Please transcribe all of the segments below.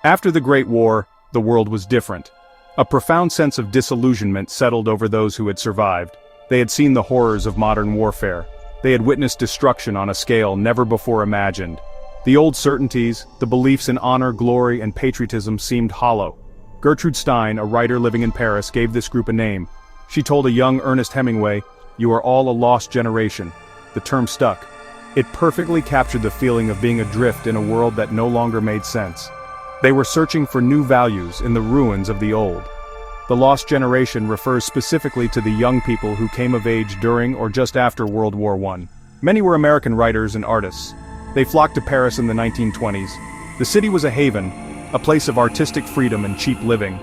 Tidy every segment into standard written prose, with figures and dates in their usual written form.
After the Great War, the world was different. A profound sense of disillusionment settled over those who had survived. They had seen the horrors of modern warfare. They had witnessed destruction on a scale never before imagined. The old certainties, the beliefs in honor, glory, and patriotism seemed hollow. Gertrude Stein, a writer living in Paris, gave this group a name. She told a young Ernest Hemingway, "You are all a lost generation." The term stuck. It perfectly captured the feeling of being adrift in a world that no longer made sense. They were searching for new values in the ruins of the old. The lost generation refers specifically to the young people who came of age during or just after World War I. Many were American writers and artists. They flocked to Paris in the 1920s. The city was a haven, a place of artistic freedom and cheap living.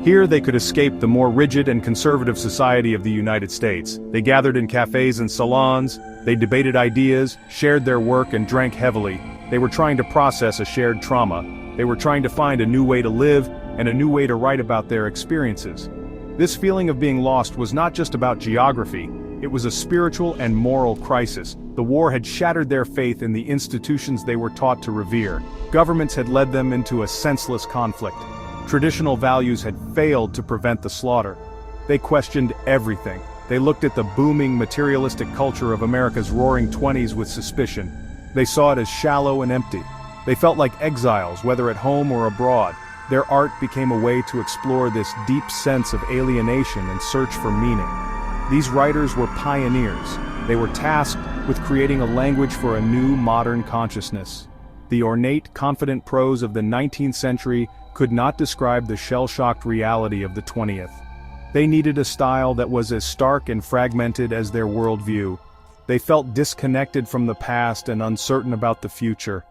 Here they could escape the more rigid and conservative society of the United States. They gathered in cafes and salons, they debated ideas, shared their work, and drank heavily. They were trying to process a shared trauma. They were trying to find a new way to live, and a new way to write about their experiences. This feeling of being lost was not just about geography, it was a spiritual and moral crisis. The war had shattered their faith in the institutions they were taught to revere. Governments had led them into a senseless conflict. Traditional values had failed to prevent the slaughter. They questioned everything. They looked at the booming materialistic culture of America's roaring 20s with suspicion. They saw it as shallow and empty. They felt like exiles, whether at home or abroad. Their art became a way to explore this deep sense of alienation and search for meaning. These writers were pioneers. They were tasked with creating a language for a new modern consciousness. The ornate, confident prose of the 19th century could not describe the shell-shocked reality of the 20th. They needed a style that was as stark and fragmented as their worldview. They felt disconnected from the past and uncertain about the future.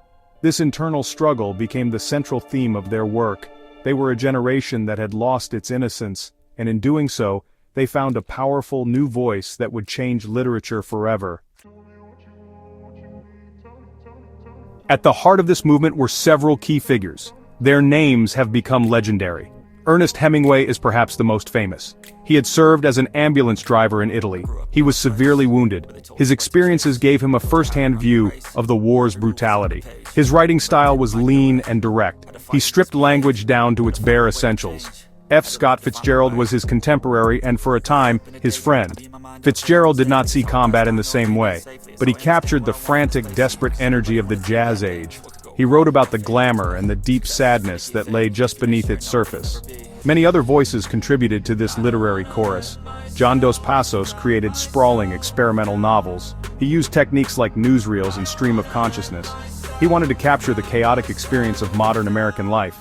This internal struggle became the central theme of their work. They were a generation that had lost its innocence, and in doing so, they found a powerful new voice that would change literature forever. At the heart of this movement were several key figures. Their names have become legendary. Ernest Hemingway is perhaps the most famous. He had served as an ambulance driver in Italy. He was severely wounded. His experiences gave him a first-hand view of the war's brutality. His writing style was lean and direct. He stripped language down to its bare essentials. F. Scott Fitzgerald was his contemporary and, for a time, his friend. Fitzgerald did not see combat in the same way, but he captured the frantic, desperate energy of the Jazz Age. He wrote about the glamour and the deep sadness that lay just beneath its surface. Many other voices contributed to this literary chorus. John Dos Passos created sprawling experimental novels. He used techniques like newsreels and stream of consciousness. He wanted to capture the chaotic experience of modern American life.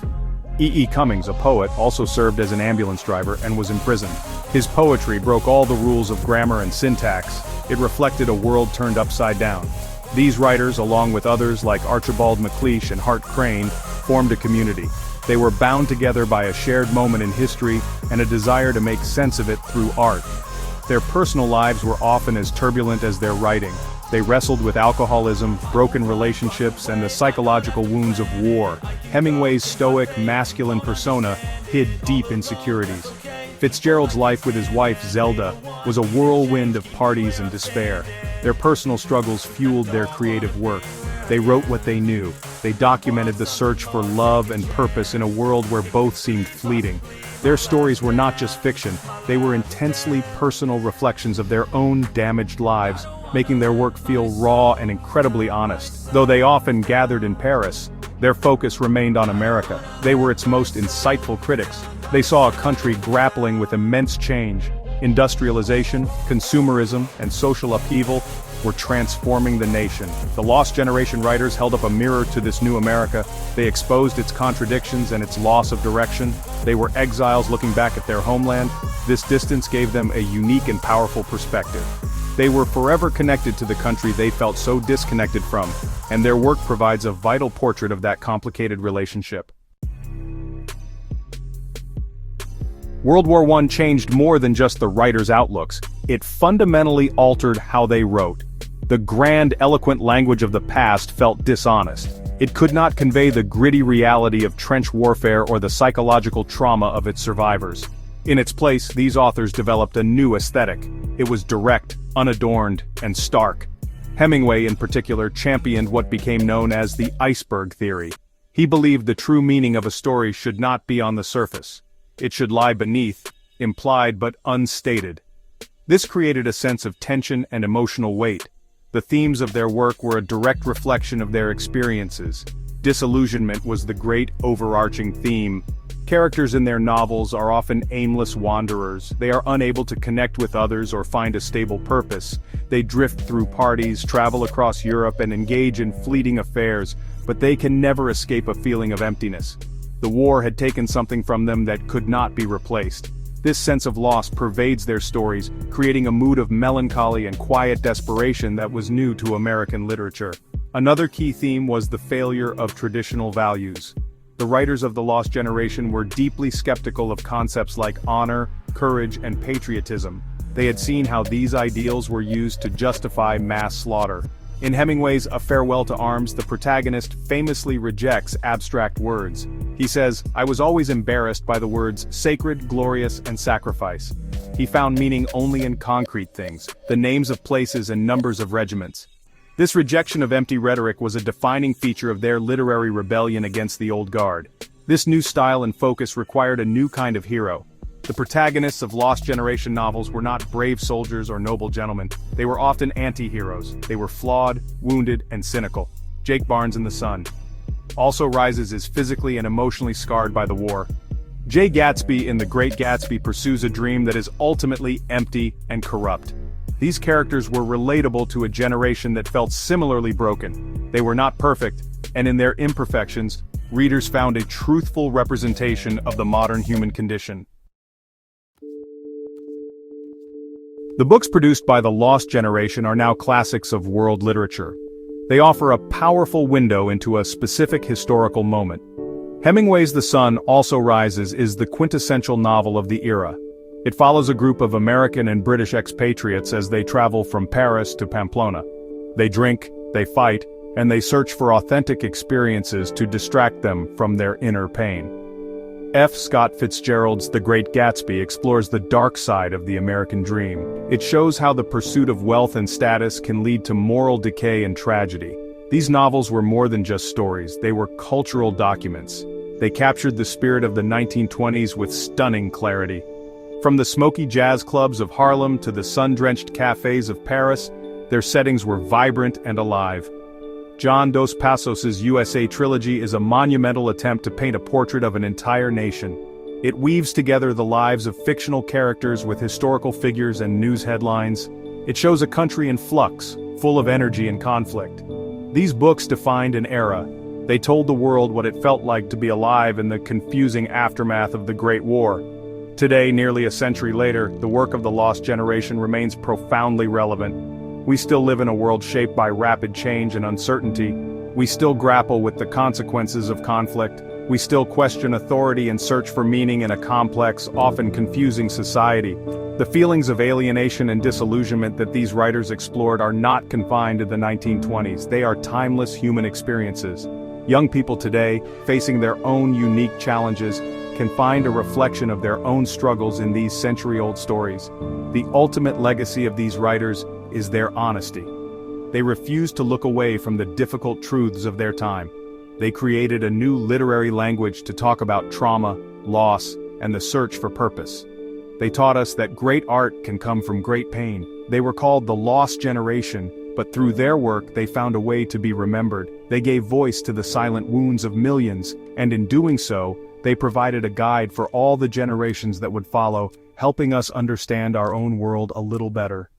E. Cummings, a poet, also served as an ambulance driver and was imprisoned. His poetry broke all the rules of grammar and syntax. It reflected a world turned upside down. These writers, along with others like Archibald MacLeish and Hart Crane, formed a community. They were bound together by a shared moment in history and a desire to make sense of it through art. Their personal lives were often as turbulent as their writing. They wrestled with alcoholism, broken relationships, and the psychological wounds of war. Hemingway's stoic, masculine persona hid deep insecurities. Fitzgerald's life with his wife, Zelda, was a whirlwind of parties and despair. Their personal struggles fueled their creative work. They wrote what they knew. They documented the search for love and purpose in a world where both seemed fleeting. Their stories were not just fiction, they were intensely personal reflections of their own damaged lives, making their work feel raw and incredibly honest. Though they often gathered in Paris, their focus remained on America. They were its most insightful critics. They saw a country grappling with immense change. Industrialization, consumerism, and social upheaval were transforming the nation. The Lost Generation writers held up a mirror to this new America. They exposed its contradictions and its loss of direction. They were exiles looking back at their homeland. This distance gave them a unique and powerful perspective. They were forever connected to the country they felt so disconnected from, and their work provides a vital portrait of that complicated relationship. World War I changed more than just the writers' outlooks. It fundamentally altered how they wrote. The grand, eloquent language of the past felt dishonest. It could not convey the gritty reality of trench warfare or the psychological trauma of its survivors. In its place, these authors developed a new aesthetic. It was direct, unadorned, and stark. Hemingway, in particular, championed what became known as the iceberg theory. He believed the true meaning of a story should not be on the surface. It should lie beneath, implied but unstated. This created a sense of tension and emotional weight. The themes of their work were a direct reflection of their experiences. Disillusionment was the great overarching theme. Characters in their novels are often aimless wanderers. They are unable to connect with others or find a stable purpose. They drift through parties, travel across Europe, and engage in fleeting affairs, but they can never escape a feeling of emptiness. The war had taken something from them that could not be replaced. This sense of loss pervades their stories, creating a mood of melancholy and quiet desperation that was new to American literature. Another key theme was the failure of traditional values. The writers of the Lost Generation were deeply skeptical of concepts like honor, courage, and patriotism. They had seen how these ideals were used to justify mass slaughter. In Hemingway's A Farewell to Arms, the protagonist famously rejects abstract words. He says, "I was always embarrassed by the words sacred, glorious, and sacrifice." He found meaning only in concrete things, the names of places and numbers of regiments. This rejection of empty rhetoric was a defining feature of their literary rebellion against the old guard. This new style and focus required a new kind of hero. The protagonists of Lost Generation novels were not brave soldiers or noble gentlemen. They were often anti-heroes. They were flawed, wounded, and cynical. Jake Barnes in The Sun also rises is physically and emotionally scarred by the war. Jay Gatsby in The Great Gatsby pursues a dream that is ultimately empty and corrupt. These characters were relatable to a generation that felt similarly broken. They were not perfect, and in their imperfections, readers found a truthful representation of the modern human condition. The books produced by the Lost Generation are now classics of world literature. They offer a powerful window into a specific historical moment. Hemingway's The Sun Also Rises is the quintessential novel of the era. It follows a group of American and British expatriates as they travel from Paris to Pamplona. They drink, they fight, and they search for authentic experiences to distract them from their inner pain. F. Scott Fitzgerald's The Great Gatsby explores the dark side of the American dream. It shows how the pursuit of wealth and status can lead to moral decay and tragedy. These novels were more than just stories, they were cultural documents. They captured the spirit of the 1920s with stunning clarity. From the smoky jazz clubs of Harlem to the sun-drenched cafes of Paris, their settings were vibrant and alive. John Dos Passos's USA trilogy is a monumental attempt to paint a portrait of an entire nation. It weaves together the lives of fictional characters with historical figures and news headlines. It shows a country in flux, full of energy and conflict. These books defined an era. They told the world what it felt like to be alive in the confusing aftermath of the Great War. Today, nearly a century later, the work of the Lost Generation remains profoundly relevant. We still live in a world shaped by rapid change and uncertainty. We still grapple with the consequences of conflict. We still question authority and search for meaning in a complex, often confusing society. The feelings of alienation and disillusionment that these writers explored are not confined to the 1920s. They are timeless human experiences. Young people today, facing their own unique challenges, can find a reflection of their own struggles in these century-old stories. The ultimate legacy of these writers is their honesty. They refused to look away from the difficult truths of their time. They created a new literary language to talk about trauma, loss, and the search for purpose. They taught us that great art can come from great pain. They were called the Lost Generation, but through their work they found a way to be remembered. They gave voice to the silent wounds of millions, and in doing so, they provided a guide for all the generations that would follow, helping us understand our own world a little better.